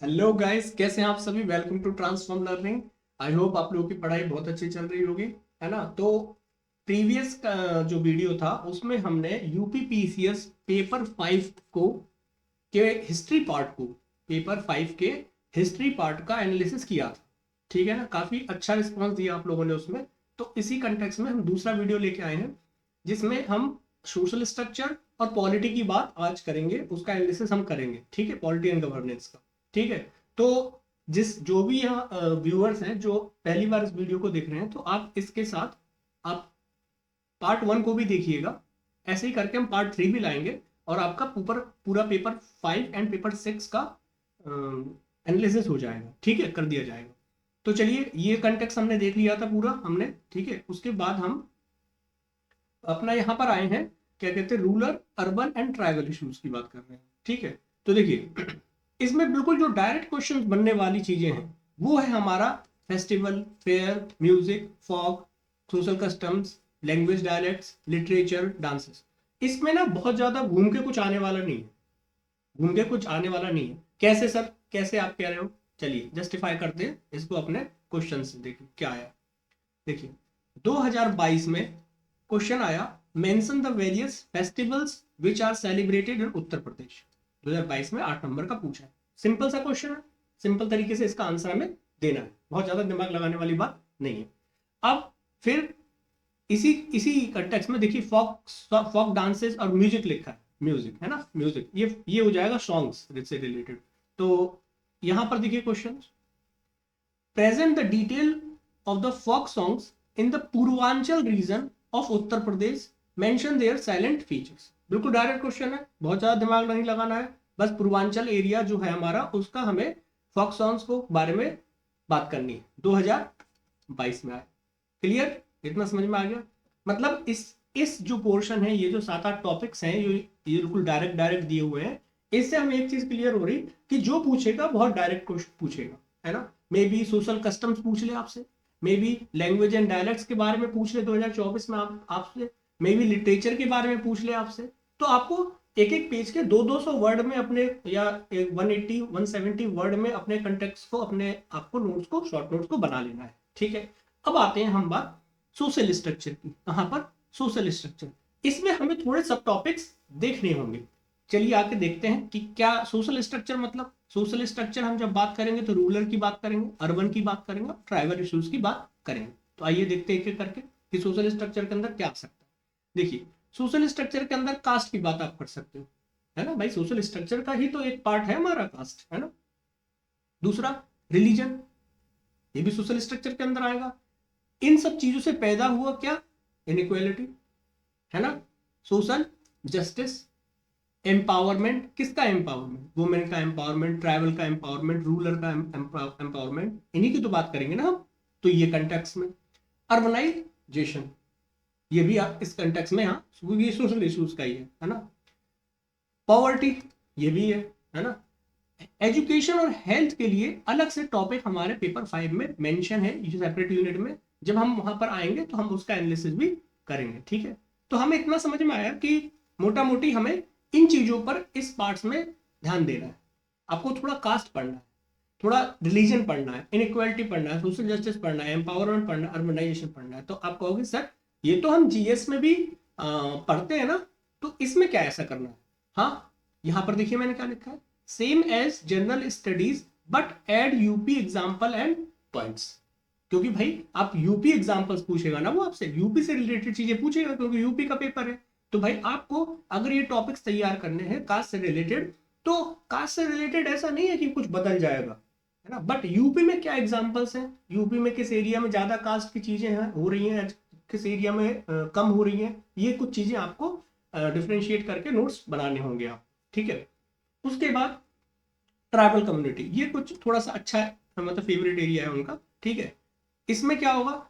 Hello guys, कैसे हैं आप सभी। Welcome to transform learning. I hope आप लोगों की पढ़ाई बहुत अच्छी चल रही होगी, है ना। तो प्रीवियस जो वीडियो था उसमें हमने यूपी पीसीएस पेपर 5 को के हिस्ट्री पार्ट को पेपर 5 के हिस्ट्री पार्ट का एनालिसिस किया था। ठीक है ना, काफी अच्छा रिस्पॉन्स दिया आप लोगों ने उसमें। तो इसी कंटेक्स्ट में हम दूसरा वीडियो लेके आए हैं जिसमें हम सोशल स्ट्रक्चर और पॉलिटी की बात आज करेंगे, उसका एनालिसिस हम करेंगे। ठीक है, पॉलिटी एंड गवर्नेंस का। ठीक है। तो जिस जो भी यहाँ व्यूअर्स हैं जो पहली बार इस वीडियो को देख रहे हैं, तो आप इसके साथ आप पार्ट 1 को भी देखिएगा। ऐसे ही करके हम पार्ट 3 भी लाएंगे और आपका पूरा पेपर 5 एंड पेपर 6 का एनालिसिस हो जाएगा। ठीक है, कर दिया जाएगा। तो चलिए, ये कंटेक्स्ट हमने देख लिया था पूरा हमने। ठीक है, उसके बाद हम अपना यहाँ पर आए हैं, क्या कहते हैं, rural urban and tribal issues की बात कर रहे हैं। ठीक है। तो देखिए, इसमें बिल्कुल जो डायरेक्ट क्वेश्चन बनने वाली चीजें हैं वो है हमारा festival, fair, music, folk, social customs, language, dialects, literature, dances. इसमें ना बहुत ज्यादा घूम के कुछ आने वाला नहीं है। घूम के कुछ आने वाला नहीं है। कैसे सर, कैसे आप कह रहे हो? चलिए जस्टिफाई करते हैं इसको अपने क्वेश्चन से। देखिए क्या आया। देखिए, 2022 में क्वेश्चन आया, mention the various festivals which are celebrated in Uttar Pradesh. 2022 में 8 नंबर का पूछा है। सिंपल सा क्वेश्चन है, सिंपल तरीके से इसका आंसर हमें देना है, बहुत ज्यादा दिमाग लगाने वाली बात नहीं है। अब फिर इसी इसी कंटेक्स्ट में देखिए, फोक फोक डांसेस और म्यूजिक लिखा है। म्यूजिक है ना, म्यूजिक, ये हो जाएगा सॉन्ग्स से रिलेटेड। तो यहां पर देखिए question, present the detail of the folk songs in the Purvanchal region of Uttar Pradesh, mention their silent features. बिल्कुल डायरेक्ट क्वेश्चन है, बहुत ज्यादा दिमाग नहीं लगाना है। बस पूर्वांचल एरिया जो है हमारा, उसका हमें फोक सॉन्ग्स को बारे में बात करनी है। 2022 में आए। क्लियर, इतना समझ में आ गया। मतलब इस जो पोर्शन है, ये जो 7-8 टॉपिक्स हैं, ये बिल्कुल डायरेक्ट डायरेक्ट दिए हुए हैं। इससे हमें एक चीज क्लियर हो रही कि जो पूछेगा बहुत डायरेक्ट क्वेश्चन पूछेगा, है ना। मे बी सोशल कस्टम्स पूछ ले आपसे, may be language and dialects के बारे में पूछ ले 2024 में आपसे, मे बी लिटरेचर के बारे में पूछ ले आपसे। तो आपको एक एक पेज के 200-200 वर्ड में अपने, या 180-170 वर्ड में अपने कंटेक्स्ट को, अपने आपको नोट्स को, शॉर्ट नोट्स को बना लेना है। ठीक है। अब आते हैं हम बात सोशल स्ट्रक्चर की। कहां पर? Social structure. इसमें हमें थोड़े सब टॉपिक्स देखने होंगे। चलिए आके देखते हैं कि क्या सोशल स्ट्रक्चर मतलब। सोशल स्ट्रक्चर हम जब बात करेंगे तो रूरल की बात करेंगे, अर्बन की बात करेंगे, ट्राइबल इश्यूज की बात करेंगे। तो आइए देखते हैं एक एक करके कि सोशल स्ट्रक्चर के अंदर क्या आ सकता है। देखिए, सोशल स्ट्रक्चर के अंदर कास्ट की बात आप कर सकते हो, है ना भाई। सोशल स्ट्रक्चर का ही तो एक पार्ट है हमारा कास्ट, है ना। दूसरा, रिलीजन, ये भी सोशल स्ट्रक्चर के अंदर आएगा। इन सब चीजों से पैदा हुआ क्या? इनइक्वालिटी, है ना। सोशल जस्टिस, एम्पावरमेंट, किसका एम्पावरमेंट? वुमेन का एम्पावरमेंट, ट्राइबल का एम्पावरमेंट, रूरल का एम्पावरमेंट, इन्हीं की तो बात करेंगे ना हम। तो ये कंटेक्स में अर्बनाइजेशन, ये भी आप इस कंटेक्स में, हाँ, ये सोशल इश्यूज का ही है ना। पॉवर्टी, ये भी है ना। एजुकेशन और हेल्थ के लिए अलग से टॉपिक हमारे पेपर 5 में मेंशन है, ये सेपरेट यूनिट में। जब हम वहां पर आएंगे तो हम उसका एनालिसिस भी करेंगे। ठीक है। तो हमें इतना समझ में आया कि मोटा मोटी हमें इन चीजों पर, इस पार्ट्स में ध्यान देना है। आपको थोड़ा कास्ट पढ़ना है, थोड़ा रिलीजन पढ़ना है, इनइक्वालिटी पढ़ना है, सोशल जस्टिस पढ़ना है, एम्पावरमेंट पढ़ना है, अर्बनाइजेशन पढ़ना है। तो आप कहोगे सर ये तो हम जीएस में भी पढ़ते हैं ना, तो इसमें क्या ऐसा करना है? हाँ, यहां पर देखिए मैंने क्या लिखा है, same as general studies but add UP example and points. क्योंकि भाई आप यूपी एग्जाम्पल्स पूछेगा ना, वो आपसे यूपी से रिलेटेड चीजें पूछेगा, क्योंकि यूपी का पेपर है। तो भाई आपको अगर ये टॉपिक्स तैयार करने हैं कास्ट से रिलेटेड, तो कास्ट से रिलेटेड ऐसा नहीं है कि कुछ बदल जाएगा, है ना। बट यूपी में क्या एग्जांपल्स हैं, यूपी में किस एरिया में ज्यादा कास्ट की चीजें हैं, हो रही हैं, किस एरिया में कम हो रही हैं, ये कुछ चीजें आपको डिफ्रेंशिएट करके नोट्स बनाने होंगे आप। ठीक है। उसके बाद ट्राइबल कम्युनिटी, ये कुछ थोड़ा सा अच्छा है, मतलब फेवरेट एरिया है उनका। ठीक है। इसमें क्या होगा?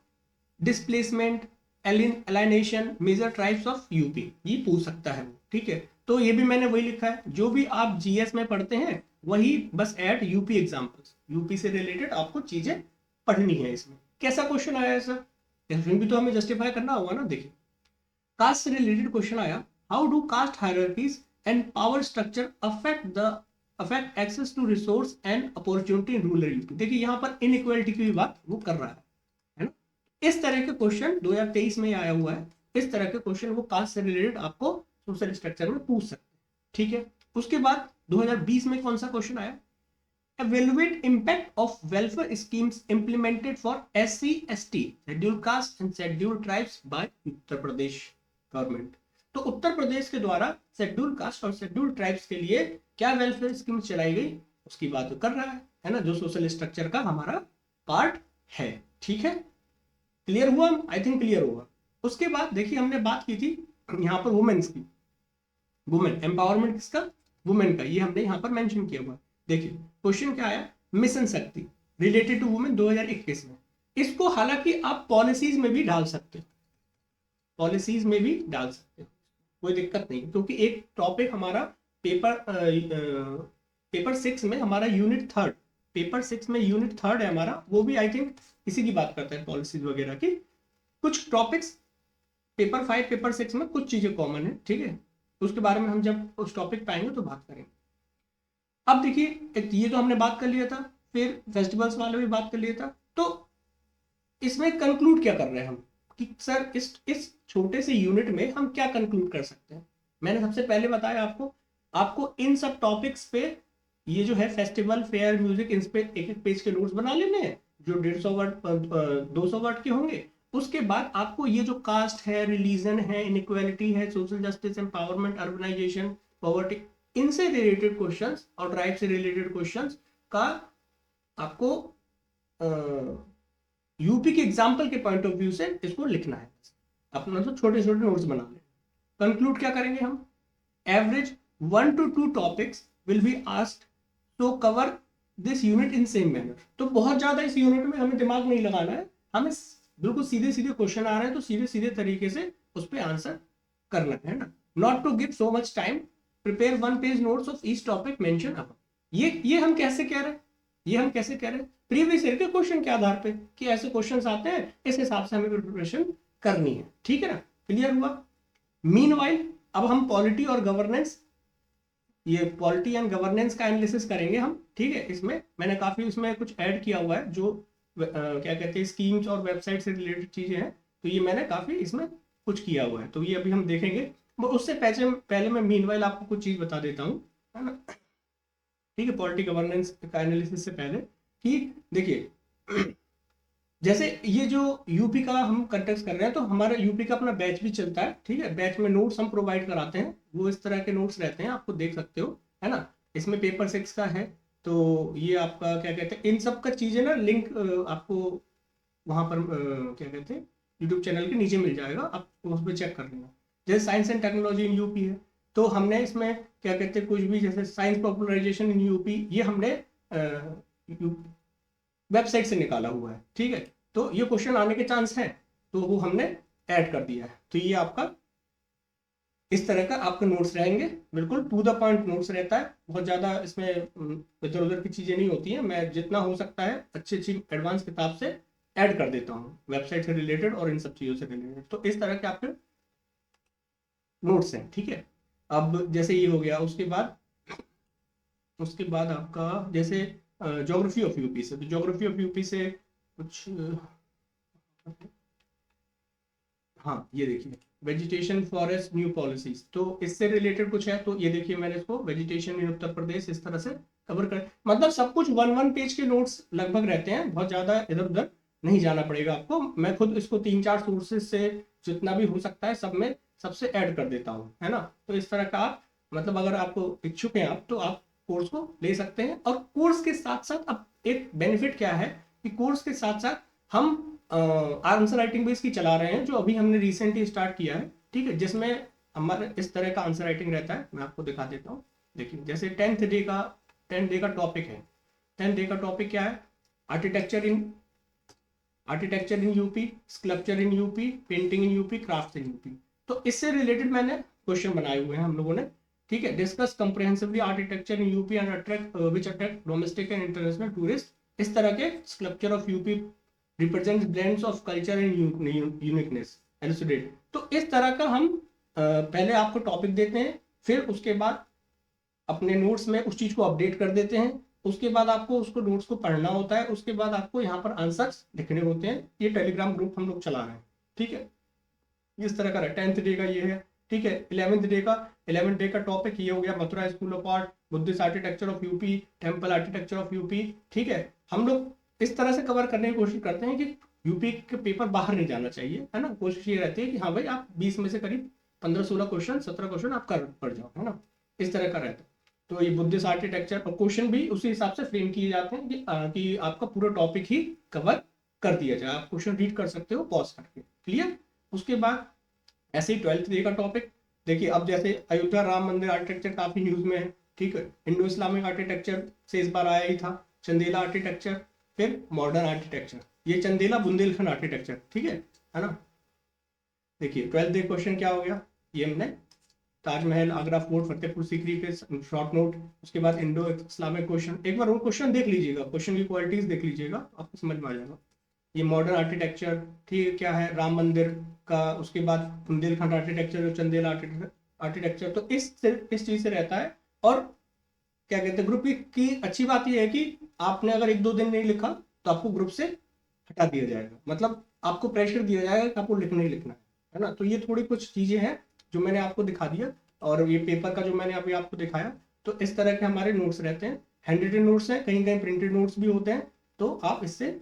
Displacement, alienation, major tribes of UP, ये पूछ सकता है वो। ठीक है। तो ये भी मैंने वही लिखा है जो भी आप जीएस में पढ़ते हैं, वही बस ऐड यूपी एग्जांपल्स, यूपी से रिलेटेड आपको चीजें पढ़नी है। इसमें कैसा क्वेश्चन आया है सर? इसमें भी तो हमें जस्टिफाई करना होगा ना। देखिए, कास्ट से रिलेटेड क्वेश्चन आया, how do caste hierarchies and power structure affect the affect access to resource and opportunity in rural UP. देखिए यहाँ पर इनइक्वालिटी की भी बात वो कर रहा है ना। इस तरह के क्वेश्चन 2023 में आया हुआ है। इस तरह के क्वेश्चन वो कास्ट से रिलेटेड आपको सोशल स्ट्रक्चर में पूछ सकते हैं, ठीक है। उसके बाद 2020 में कौन सा क्वेश्चन आया, evaluate impact of welfare schemes implemented for SC, ST, scheduled caste and scheduled tribes by Uttar Pradesh government. तो उत्तर प्रदेश के द्वारा शेड्यूल्ड कास्ट और शेड्यूल्ड ट्राइब्स के लिए क्या वेलफेयर स्कीम चलाई गई उसकी बात कर रहा है ना, जो सोशल स्ट्रक्चर का हमारा पार्ट है, ठीक है। क्लियर हुआ, आई थिंक क्लियर हुआ। उसके बाद देखिए हमने बात की थी यहाँ पर वुमेन्स की, वुमेन एम्पावरमेंट किसका, वुमेन का, ये हमने यहाँ पर मेंशन किया हुआ। देखिए क्वेश्चन क्या आया, मिशन शक्ति रिलेटेड टू वुमेन 2021 में। इसको हालांकि आप पॉलिसीज में भी डाल सकते हो, पॉलिसीज में भी डाल सकते हो, कोई दिक्कत नहीं, क्योंकि एक टॉपिक हमारा पेपर 6 में हमारा यूनिट 3, पेपर 6 में यूनिट 3 है हमारा, वो भी आई थिंक इसी की बात करता है, पॉलिसीज वगैरह की। कुछ टॉपिक्स पेपर 5 पेपर 6 में कुछ चीजें कॉमन है, ठीक है, उसके बारे में हम जब उस टॉपिक पे आएंगे तो बात करेंगे। अब देखिए ये तो हमने बात कर लिया था, फिर फेस्टिवल्स वाले भी बात कर लिया था। तो इसमें कंक्लूड क्या कर रहे हैं हम कि सर इस छोटे से यूनिट में हम क्या कंक्लूड कर सकते हैं। मैंने सबसे पहले बताया आपको इन सब टॉपिक्स पे ये जो है फेस्टिवल, फेयर, म्यूजिक, इन पे एक एक पेज के नोट्स बना लेने हैं जो 150 वर्ड 200 वर्ड के होंगे। उसके बाद आपको ये जो कास्ट है, रिलीजन है, इनइक्वालिटी है, social justice, empowerment, urbanisation, poverty, इनसे रिलेटेड क्वेश्चंस और ट्राइब से रिलेटेड क्वेश्चंस का आपको यूपी के एग्जाम्पल के पॉइंट ऑफ व्यू से इसको लिखना है। अपना तो छोटे छोटे नोट्स बना लें। कंक्लूड क्या करेंगे हम, average 1 to 2 topics will be asked to cover this unit in same manner. तो बहुत ज्यादा इस यूनिट में हमें दिमाग नहीं लगाना है, हमें बिल्कुल सीधे सीधे क्वेश्चन आ रहे हैं तो सीधे सीधे तरीके से उस पर आंसर करना है ना। Not to give so much time, prepare 1 page notes of each topic mention अब। ये हम कैसे कह रहे हैं, ये हम कैसे कह रहे हैं, प्रीवियस ईयर के क्वेश्चन के आधार पे कि ऐसे क्वेश्चंस आते हैं, इस हिसाब से हमें प्रिपरेशन करनी है, ठीक है ना। क्लियर हुआ। मीनवाइल अब हम पॉलिटी और गवर्नेंस, ये पॉलिटी एंड गवर्नेंस का एनालिसिस करेंगे हम, ठीक है। इसमें मैंने काफी उसमें कुछ ऐड किया हुआ है जो क्या कहते हैं स्कीम्स और वेबसाइट से रिलेटेड चीजें हैं, तो ये मैंने काफी इसमें कुछ किया हुआ है, तो ये अभी हम देखेंगे। उससे पहले मैं मीनवाइल आपको कुछ चीज बता देता हूँ, है ना, ठीक है, पॉलिटी गवर्नेंस का एनालिसिस से पहले कि देखिए जैसे ये जो यूपी का हम कंटेक्ट कर रहे हैं, तो हमारा यूपी का अपना बैच भी चलता है, ठीक है। बैच में नोट्स हम प्रोवाइड कराते हैं, वो इस तरह के नोट्स रहते हैं, आपको देख सकते हो, है ना। इसमें पेपर 6 का है, तो ये आपका क्या कहते हैं इन सब का चीजें ना, लिंक आपको वहां पर क्या कहते हैं यूट्यूब चैनल के नीचे मिल जाएगा, आप उस पर चेक कर लेना। जैसे science and technology in UP है, तो हमने इसमें क्या कहते हैं कुछ भी, जैसे साइंस पॉपुलराइजेशन इन यूपी, ये हमने वेबसाइट से निकाला हुआ है, ठीक है। तो ये क्वेश्चन आने के चांस हैं, तो वो हमने ऐड कर दिया है। तो ये आपका इस तरह का आपके नोट्स रहेंगे, बिल्कुल टू द पॉइंट नोट्स रहता है, बहुत ज्यादा इसमें इधर उधर की चीजें नहीं होती हैं। मैं जितना हो सकता है अच्छी अच्छी एडवांस किताब से ऐड कर देता हूँ, वेबसाइट से रिलेटेड और इन सब चीजों से रिलेटेड। तो इस तरह के आपके नोट्स हैं, ठीक है। अब जैसे ये हो गया, उसके बाद आपका जैसे ज्योग्राफी ऑफ यूपी से, तो ज्योग्राफी ऑफ यूपी से कुछ हाँ ये देखिए वेजिटेशन फॉरेस्ट न्यू पॉलिसीज, तो इससे रिलेटेड कुछ है, तो ये देखिए मैंने इसको वेजिटेशन इन उत्तर प्रदेश इस तरह से कवर कर, मतलब सब कुछ 1 पेज के नोट्स लगभग रहते हैं, बहुत ज्यादा इधर उधर नहीं जाना पड़ेगा आपको। मैं खुद इसको 3-4 सोर्सेज से जितना भी हो सकता है सब में सबसे ऐड कर देता हूँ, है ना। तो इस तरह का आप मतलब अगर आपको इच्छुक हैं आप, तो आप कोर्स को ले सकते हैं। और कोर्स के साथ साथ अब एक बेनिफिट क्या है कि कोर्स के साथ साथ हम आंसर राइटिंग बेस की चला रहे हैं, जो अभी हमने रिसेंटली स्टार्ट किया है, ठीक है, जिसमें हमारे इस तरह का आंसर राइटिंग रहता है। मैं आपको दिखा देता हूँ, देखिए जैसे 10th डे का टॉपिक है, 10th डे का टॉपिक क्या है, architecture in UP, sculpture in UP, painting in UP, craft in UP. तो इससे रिलेटेड मैंने क्वेश्चन बनाए हुए हैं हम लोगों ने, ठीक है। Discuss comprehensively architecture in UP and attract domestic and international tourist. इस तरह के sculpture of UP represents blends of culture and uniqueness elucidate. तो इस तरह का हम पहले आपको टॉपिक देते हैं, फिर उसके बाद अपने नोट्स में उस चीज को अपडेट कर देते हैं। उसके बाद आपको उसको नोट्स को पढ़ना होता है, उसके बाद आपको यहाँ पर आंसर्स लिखने होते हैं। ये टेलीग्राम ग्रुप हम लोग चला रहे हैं, ठीक है। इस तरह का 10th डे का ये है, ठीक है। 11th डे का टॉपिक ये हो गया Mathura school of art, Buddhist architecture of UP, temple architecture of UP, ठीक है। हम लोग इस तरह से कवर करने की कोशिश करते हैं कि यूपी के पेपर बाहर नहीं जाना चाहिए, है ना। कोशिश ये रहती है कि हाँ भाई आप 20 में से करीब 15-16 क्वेश्चन 17 क्वेश्चन आप कर पढ़ जाओ, है ना। इस तरह का रहता है। तो ये बुद्धिस्ट आर्किटेक्चर और क्वेश्चन भी उसी हिसाब से फ्रेम किए जाते हैं कि आपका पूरा टॉपिक ही कवर कर दिया जाए। आप क्वेश्चन रीड कर सकते हो पॉज करके, क्लियर। उसके बाद ऐसे ही 12th डे का टॉपिक देखिए। अब जैसे अयोध्या राम मंदिर आर्किटेक्चर काफी न्यूज में है, ठीक है। इंडो इस्लामिक आर्किटेक्चर से इस बार आया ही था, चंदेला आर्किटेक्चर, फिर मॉडर्न आर्किटेक्चर, ये चंदेला बुंदेलखंड आर्किटेक्चर, ठीक है ना। देखिए 12th डे क्वेश्चन क्या हो गया, ये हमने ताजमहल, आगरा फोर्ट, फतेहपुर सीकरी के शॉर्ट नोट। उसके बाद इंडो इस्लामिक क्वेश्चन, एक बार वो क्वेश्चन देख लीजिएगा, क्वेश्चन की क्वालिटीज देख लीजिएगा, आपको समझ में आ जाएगा। ये मॉडर्न आर्किटेक्चर, ठीक है, क्या है, राम मंदिर का। उसके बाद बुंदेलखंड आर्किटेक्चर और चंदेला आर्किटेक्चर। तो इस चीज से रहता है। और क्या कहते हैं, ग्रुप की अच्छी बात यह है कि आपने अगर 1-2 दिन नहीं लिखा तो आपको ग्रुप से हटा दिया जाएगा, मतलब आपको प्रेशर दिया जाएगा कि आपको लिखना ही लिखना है ना। तो ये थोड़ी कुछ चीजें हैं जो मैंने आपको दिखा दिया, और ये पेपर का जो मैंने अभी आपको दिखाया। तो इस तरह के हमारे नोट्स रहते हैं, हैंड रिटन नोट्स हैं, कहीं कहीं प्रिंटेड नोट्स भी होते हैं। तो आप इससे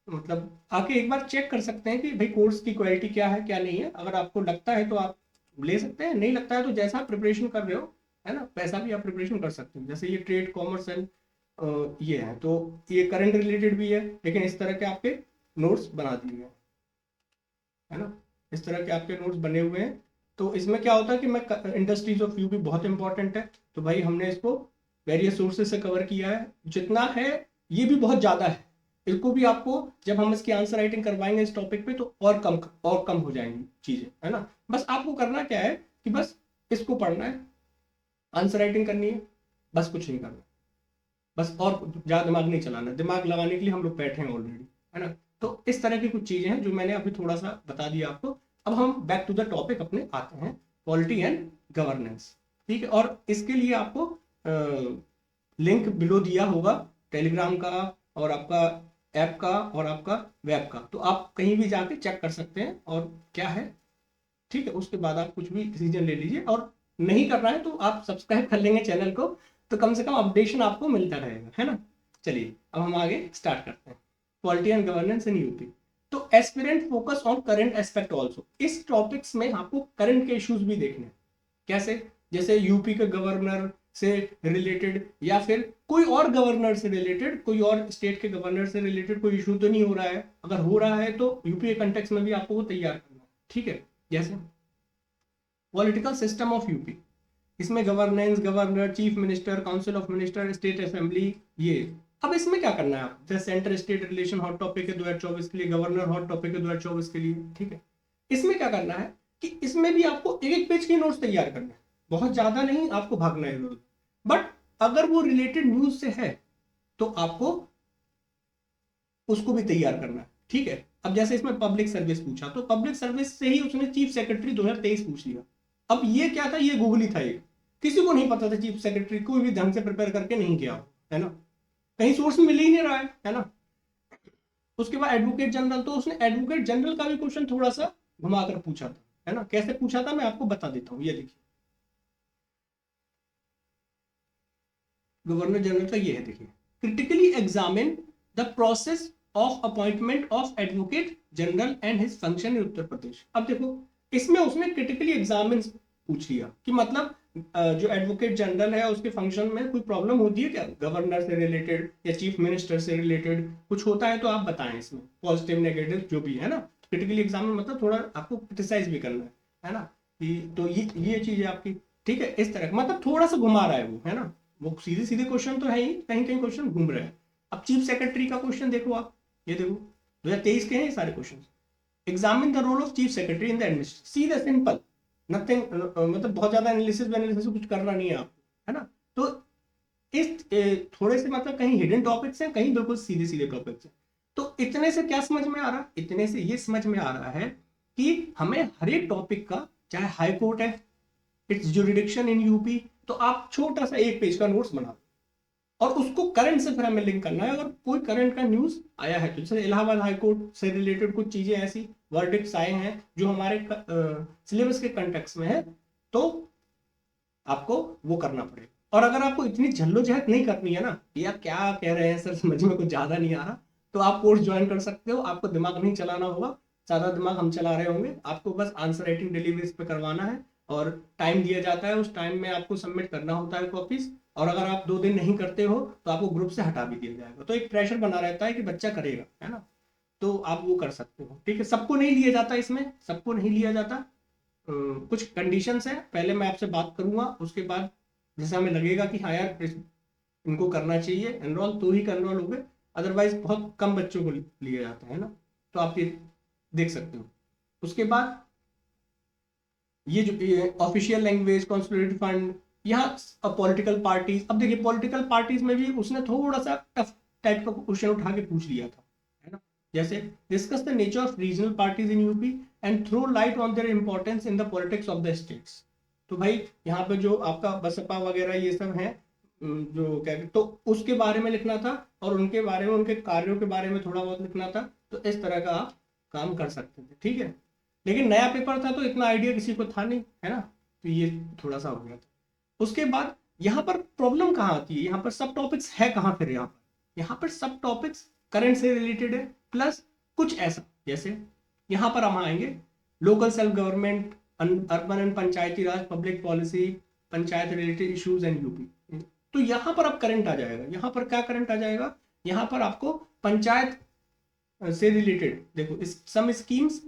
मतलब आके एक बार चेक कर सकते हैं कि भाई कोर्स की क्वालिटी क्या है क्या नहीं है। अगर आपको लगता है तो आप ले सकते हैं, नहीं लगता है तो जैसा आप प्रिपरेशन कर रहे हो, है ना, वैसा भी आप प्रिपरेशन कर सकते हैं। जैसे ये ट्रेड कॉमर्स एंड ये है, तो ये करंट रिलेटेड भी है, लेकिन इस तरह के आपके नोट्स बना दिए हैं, है ना। इस तरह के आपके नोट्स बने हुए हैं। तो इसमें क्या होता है कि मैं इंडस्ट्रीज ऑफ यूपी बहुत इंपॉर्टेंट है, तो भाई हमने इसको वेरियस सोर्सेज से कवर किया है। जितना है ये भी बहुत ज्यादा है, इसको भी आपको जब हम इसकी आंसर राइटिंग करवाएंगे इस टॉपिक पे तो और कम हो जाएंगी चीजें, है ना। बस आपको करना क्या है कि बस इसको पढ़ना है, आंसर राइटिंग करनी है, बस कुछ नहीं करना, बस और ज्यादा दिमाग नहीं चलाना। दिमाग लगाने के लिए हम लोग बैठे हैं ऑलरेडी, है ना। तो इस तरह की कुछ चीजें हैं जो मैंने अभी थोड़ा सा बता दिया आपको। अब हम बैक टू द टॉपिक अपने आते हैं, पॉलिटी एंड गवर्नेंस, ठीक है। और इसके लिए आपको लिंक बिलो दिया होगा टेलीग्राम का और आपका ऐप का और आपका वेब का, तो आप कहीं भी जाके चेक कर सकते हैं और क्या है, ठीक है। उसके बाद आप कुछ भी डिसीजन ले लीजिए, और नहीं करना है तो आप सब्सक्राइब कर लेंगे चैनल को, तो कम से कम अपडेशन आपको मिलता रहेगा, है ना। चलिए अब हम आगे स्टार्ट करते हैं, polity and governance in UP. तो aspirant focus on current aspect also, इस टॉपिक्स में आपको करंट के इश्यूज भी देखने हैं। कैसे, जैसे यूपी के गवर्नर से रिलेटेड या फिर कोई और गवर्नर से रिलेटेड, कोई और स्टेट के गवर्नर से रिलेटेड कोई इशू तो नहीं हो रहा है। अगर हो रहा है तो यूपी के कंटेक्स्ट में भी आपको वो तैयार करना है, ठीक है। जैसे पॉलिटिकल सिस्टम ऑफ यूपी, इसमें governance, governor, chief minister, council of minister, state assembly, ये। अब इसमें क्या करना है आप, जैसे centre state relation hot topic है 2024 के लिए, गवर्नर हॉट टॉपिक है 2024 के लिए, ठीक है। इसमें क्या करना है कि इसमें भी आपको एक पेज के नोट्स तैयार करना है, बहुत ज्यादा नहीं, आपको भागना है रोज। बट अगर वो रिलेटेड न्यूज से है तो आपको उसको भी तैयार करना है, ठीक है। अब जैसे इसमें पब्लिक सर्विस पूछा, तो पब्लिक सर्विस से ही उसने चीफ सेक्रेटरी 2023 पूछ लिया। अब ये क्या था, ये गूगल ही था, ये किसी को नहीं पता था, चीफ सेक्रेटरी कोई भी ढंग से प्रिपेयर करके नहीं किया, है ना, कहीं सोर्स मिल ही नहीं रहा है ना। उसके बाद एडवोकेट जनरल, तो उसने एडवोकेट जनरल का भी क्वेश्चन थोड़ा सा घुमाकर पूछा था, है ना। कैसे पूछा था मैं आपको बता देता हूँ, ये देखिए गवर्नर जनरल का ये है, देखिए, critically examine the process of appointment of advocate general and his function in Uttar Pradesh. अब देखो इसमें उसने क्रिटिकली एग्जामिन पूछ लिया कि मतलब जो एडवोकेट जनरल है उसके फंक्शन में कोई प्रॉब्लम होती है क्या, गवर्नर से रिलेटेड या चीफ मिनिस्टर से रिलेटेड कुछ होता है तो आप बताएं, इसमें पॉजिटिव नेगेटिव जो भी है ना। क्रिटिकली एग्जामिन मतलब थोड़ा आपको क्रिटिसाइज भी करना है ना, कि तो ये चीज है आपकी, ठीक है। इस तरह मतलब थोड़ा सा घुमा रहा है वो, है ना। वो सीधे सीधे क्वेश्चन तो है ही, कहीं कहीं क्वेश्चन घूम रहे हैं। अब चीफ सेक्रेटरी का क्वेश्चन देखो आप, ये देखो 2023 के हैं ये सारे question. Examine the role of chief secretary in the administration, सीधा सिंपल, नथिंग, मतलब बहुत ज्यादा एनालिसिस कुछ करना नहीं है आपको, है ना। तो इस थोड़े से मतलब कहीं हिडन टॉपिक्स हैं, कहीं बिल्कुल सीधे सीधे टॉपिक्स हैं। तो इतने से क्या समझ में आ रहा है, इतने से ये समझ में आ रहा है कि हमें हर एक टॉपिक का, चाहे हाई कोर्ट है, इट्स जुरिडिक्शन इन यूपी। तो आप छोटा सा एक पेज का नोट्स बना और उसको करंट से फिर हमें लिंक करना है। अगर कोई करंट का न्यूज आया है तो जैसे इलाहाबाद हाई कोर्ट से रिलेटेड कुछ चीजें ऐसी वर्डिक्ट्स आए हैं जो हमारे सिलेबस के कंटेक्स्ट में है, तो आपको वो करना पड़ेगा। और अगर आपको इतनी झल्लोजहद नहीं करनी है ना, यार क्या कह रहे हैं सर, समझ में कुछ ज्यादा नहीं आ रहा, तो आप कोर्स ज्वाइन कर सकते हो। आपको दिमाग नहीं चलाना होगा, ज्यादा दिमाग हम चला रहे होंगे। आपको बस आंसर राइटिंग डेली बेस पे करवाना है और टाइम दिया जाता है, उस टाइम में आपको सबमिट करना होता है कॉपीज। और अगर आप 2 दिन नहीं करते हो तो आपको ग्रुप से हटा भी दिया जाएगा। तो एक प्रेशर बना रहता है कि बच्चा करेगा, है ना। तो आप वो कर सकते हो, ठीक है। सबको नहीं लिया जाता, इसमें सबको नहीं लिया जाता। कुछ कंडीशंस है, पहले मैं आपसे बात करूंगा, उसके बाद जैसे हमें लगेगा कि हाँ यार इनको करना चाहिए एनरोल, तो ही एनरोल हो गए। अदरवाइज बहुत कम बच्चों को लिया जाता है ना। तो आप ये देख सकते हो। उसके बाद ये जो ऑफिशियल लैंग्वेज, कॉन्सुलेट फंड, यहाँ पॉलिटिकल पार्टीज। अब देखिए पॉलिटिकल पार्टीज में भी उसने थोड़ा सा टफ टाइप का क्वेश्चन उठा के पूछ लिया था, है ना। जैसे discuss the nature of regional parties in UP and throw light on their importance in the politics of the states. तो भाई यहाँ पे जो आपका बसपा वगैरह ये सब है, जो क्या, तो उसके बारे में लिखना था और उनके बारे में, उनके कार्यों के बारे में थोड़ा बहुत लिखना था। तो इस तरह का आप काम कर सकते थे, ठीक है। लेकिन नया पेपर था तो इतना आइडिया किसी को था नहीं, है ना। तो ये थोड़ा सा हो गया था। उसके बाद यहाँ पर प्रॉब्लम कहाँ आती है, यहाँ पर सब टॉपिक्स है कहाँ, फिर यहाँ पर सब टॉपिक्स करंट से रिलेटेड है, प्लस कुछ ऐसा जैसे यहाँ पर हम आएंगे local self government, urban and Panchayati Raj, public policy, panchayat related issues and UP. तो यहाँ पर अब करंट आ जाएगा। यहाँ पर क्या करंट आ जाएगा, यहाँ पर आपको पंचायत से रिलेटेड देखो, इस some schemes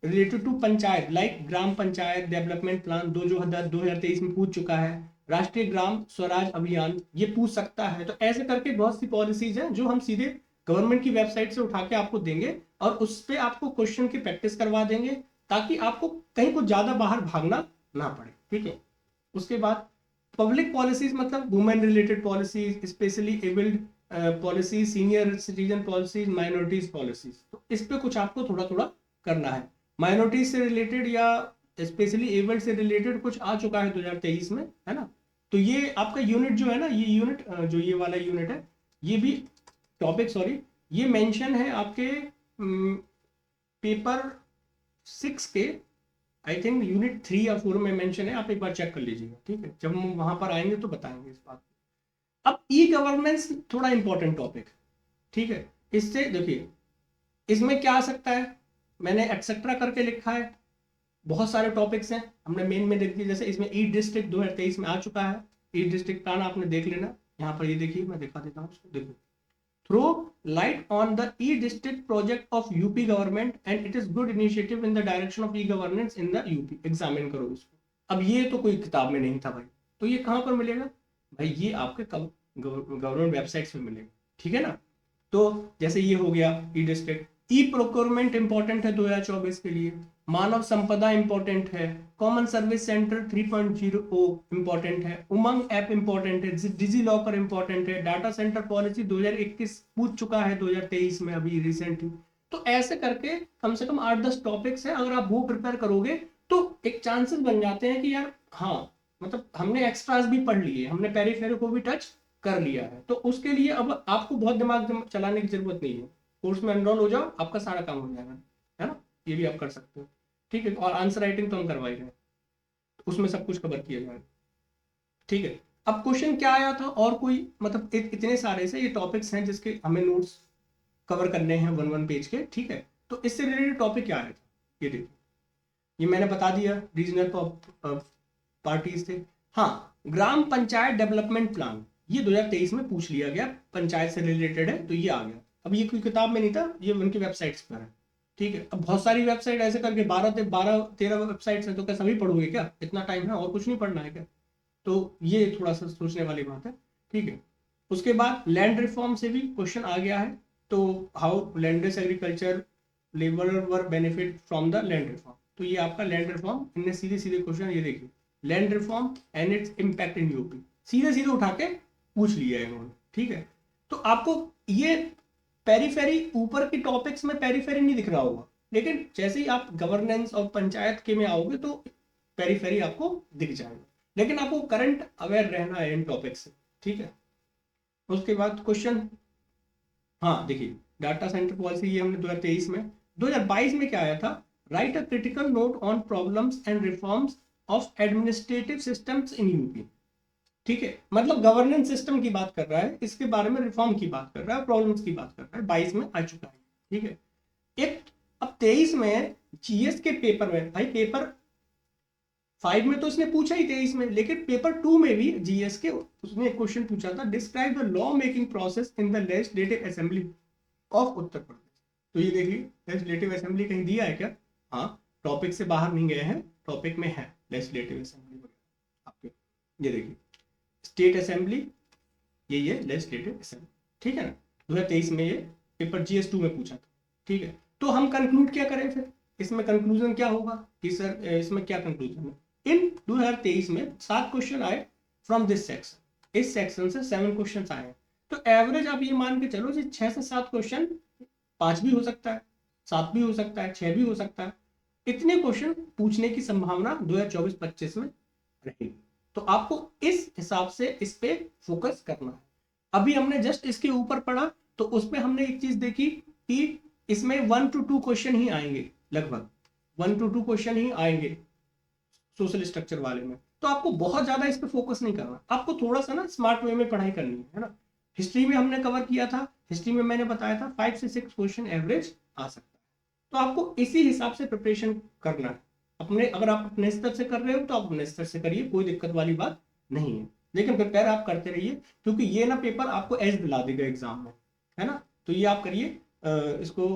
related to panchayat like gram panchayat development plan 2023 में पूछ चुका है, राष्ट्रीय ग्राम स्वराज अभियान ये पूछ सकता है। तो ऐसे करके बहुत सी पॉलिसीज हैं जो हम सीधे गवर्नमेंट की वेबसाइट से उठा के आपको देंगे और उस पर आपको क्वेश्चन की प्रैक्टिस करवा देंगे, ताकि आपको कहीं कुछ ज्यादा बाहर भागना ना पड़े, ठीक है। उसके बाद पब्लिक पॉलिसीज मतलब women related policies, specially abled policy, senior citizen policies, minorities policies. तो इस पे कुछ आपको थोड़ा थोड़ा करना है। माइनॉरिटीज से रिलेटेड या स्पेशली एबल्ड से रिलेटेड कुछ आ चुका है 2023 में, है ना। तो ये आपका यूनिट जो है ना, ये यूनिट जो ये वाला यूनिट है, ये भी टॉपिक, सॉरी, ये मेंशन है आपके पेपर 6 के, आई थिंक यूनिट 3 या 4 में मेंशन है। आप एक बार चेक कर लीजिएगा, ठीक है। जब हम वहां पर आएंगे तो बताएंगे इस बात को। अब ई गवर्नेंस थोड़ा इंपॉर्टेंट टॉपिक, ठीक है। इससे देखिए इसमें क्या आ सकता है, मैंने एक्सेट्रा करके लिखा है, बहुत सारे टॉपिक्स हैं, हमने मेन में देख दिया। जैसे इसमें ई डिस्ट्रिक्ट 2023 में आ चुका है, ई डिस्ट्रिक्ट प्लान आपने देख लेना। यहाँ पर ये देखिए, मैं दिखा देता हूँ उसको, देखो, throw light on the e district project of UP government and it is good initiative in the direction of e governance in the UP. Examine करो इसको। अब ये तो कोई किताब में नहीं था भाई, तो ये कहाँ पर मिलेगा भाई, ये आपके गवर्नमेंट वेबसाइट्स पे मिलेगा, ठीक है ना। तो जैसे ये हो गया ई डिस्ट्रिक्ट। ई प्रोक्योरमेंट इंपॉर्टेंट है 2024 के लिए, मानव संपदा इंपॉर्टेंट है, कॉमन सर्विस सेंटर 3.0 इंपॉर्टेंट है, उमंग ऐप इंपॉर्टेंट है, डिजी लॉकर इंपॉर्टेंट है, डाटा सेंटर पॉलिसी 2021 पूछ चुका है 2023 में अभी रिसेंटली। तो ऐसे करके कम से कम 8-10 टॉपिक्स हैं, अगर आप वो प्रिपेयर करोगे तो एक चांसेस बन जाते हैं कि यार हाँ, मतलब हमने एक्स्ट्रास भी पढ़ लिए, हमने पेरिफेरी को भी टच कर लिया है। तो उसके लिए अब आपको बहुत दिमाग चलाने की जरूरत नहीं है, कोर्स में एनरोल हो जाओ, आपका सारा काम हो जाएगा, है ना। ये भी आप कर सकते हो, ठीक है। और आंसर राइटिंग तो हम करवा ही रहे हैं, उसमें सब कुछ कवर किया जाएगा, ठीक है। अब क्वेश्चन क्या आया था, और कोई मतलब इतने सारे से ये टॉपिक्स हैं जिसके हमें नोट्स कवर करने हैं 1-1 पेज के, ठीक है। तो इससे रिलेटेड टॉपिक क्या आया था, ये देखो, ये मैंने बता दिया, रीजनल पार्टीज थे। हाँ, ग्राम पंचायत डेवलपमेंट प्लान ये 2023 में पूछ लिया गया, पंचायत से रिलेटेड है, तो ये आ गया। अब ये कोई किताब में नहीं था, ये उनकी वेबसाइट्स पर है, ठीक है। अब बहुत सारी वेबसाइट ऐसे करके 12-13 वेबसाइट्स हैं, तो क्या सभी पढ़ोगे क्या, इतना टाइम है और कुछ नहीं पढ़ना है क्या। तो ये थोड़ा सा सोचने वाली बात है, ठीक है। उसके बाद लैंड रिफॉर्म से भी क्वेश्चन आ गया है। तो how landless agriculture labour were benefit from the land reform. तो ये आपका लैंड रिफॉर्म, इनने सीधे सीधे क्वेश्चन ये देखिए, land reform and its impact in UP, सीधे सीधे उठा के पूछ लिया है इन्होंने, ठीक है। तो आपको ये पेरीफेरी, ऊपर की टॉपिक्स में पेरीफेरी नहीं दिख रहा होगा, लेकिन जैसे ही आप गवर्नेंस और पंचायत के में आओगे तो पेरीफेरी आपको दिख जाएगा, लेकिन आपको करंट अवेयर रहना है इन टॉपिक से, ठीक है। उसके बाद क्वेश्चन, हाँ देखिए डाटा सेंटर पॉलिसी ये हमने 2023 में, 2022 में क्या आया था, right a critical note on problems and reforms of administrative systems in UP, ठीक है, मतलब गवर्नेंस सिस्टम की बात कर रहा है, इसके बारे में रिफॉर्म की बात कर रहा है, प्रॉब्लम्स की बात कर रहा है, 22 में आ चुका है, ठीक है। एक अब 23 में जीएस के पेपर में, भाई पेपर 5 में तो इसने पूछा ही 23 में, लेकिन पेपर 2 में भी जीएस के उसने एक क्वेश्चन पूछा था, describe the law making process in the legislative assembly of Uttar Pradesh. तो ये देखिए लेजिस्लेटिव असेंबली कहीं दिया है क्या, हाँ टॉपिक से बाहर नहीं गए हैं, टॉपिक में है लेजिस्लेटिव असेंबली आपके, ये देखिए स्टेट असेंबली, ये लेजिस्लेटिव असेंबली, ठीक है ना, 2023 में ये पेपर जीएस 2 में पूछा था, ठीक है। तो हम कंक्लूड क्या करें फिर, इसमें कंक्लूजन क्या होगा कि सर इसमें क्या कंक्लूजन है, इन 2023 में 7 क्वेश्चन आए फ्रॉम दिस सेक्शन, इस सेक्शन से 7 क्वेश्चन आए हैं, तो एवरेज आप ये मान के चलो जी 6 से 7 क्वेश्चन, 5 भी हो सकता है, 7 भी हो सकता है, 6 भी हो सकता है, इतने क्वेश्चन पूछने की संभावना 2024-25 में रहेगी। तो आपको इस हिसाब से इस पे फोकस करना है। अभी हमने जस्ट इसके ऊपर पढ़ा, तो उसमें हमने एक चीज देखी कि इसमें 1 to 2 क्वेश्चन ही आएंगे, लगभग 1 to 2 क्वेश्चन ही आएंगे सोशल स्ट्रक्चर वाले में, तो आपको बहुत ज्यादा इस पे फोकस नहीं करना, आपको थोड़ा सा ना स्मार्ट वे में पढ़ाई करनी है ना। हिस्ट्री में हमने कवर किया था, हिस्ट्री में मैंने बताया था 5 से 6 क्वेश्चन एवरेज आ सकता है, तो आपको इसी हिसाब से प्रिपरेशन करना है अपने, अगर आप अपने स्तर से कर रहे हो तो आप अपने स्तर से करिए, कोई दिक्कत वाली बात नहीं है, लेकिन प्रिपेयर आप करते रहिए, क्योंकि ये ना पेपर आपको एज दिला देगा एग्जाम में, है ना। तो ये आप करिए इसको,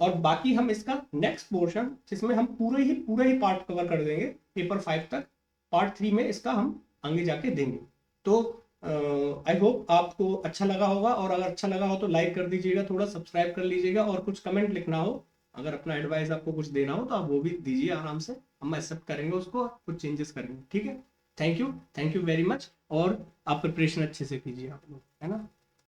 और बाकी हम इसका नेक्स्ट पोर्शन जिसमें हम पूरा ही पार्ट कवर कर देंगे पेपर 5 तक, पार्ट 3 में इसका हम आगे जाके देंगे। तो आई होप आपको अच्छा लगा होगा, और अगर अच्छा लगा हो तो लाइक कर दीजिएगा, थोड़ा सब्सक्राइब कर लीजिएगा, और कुछ कमेंट लिखना हो, अगर अपना एडवाइस आपको कुछ देना हो तो आप वो भी दीजिए आराम से, हम एक्सेप्ट करेंगे उसको, कुछ चेंजेस करेंगे, ठीक है। थैंक यू वेरी मच, और आप प्रिपरेशन अच्छे से कीजिए आप लोग, है ना।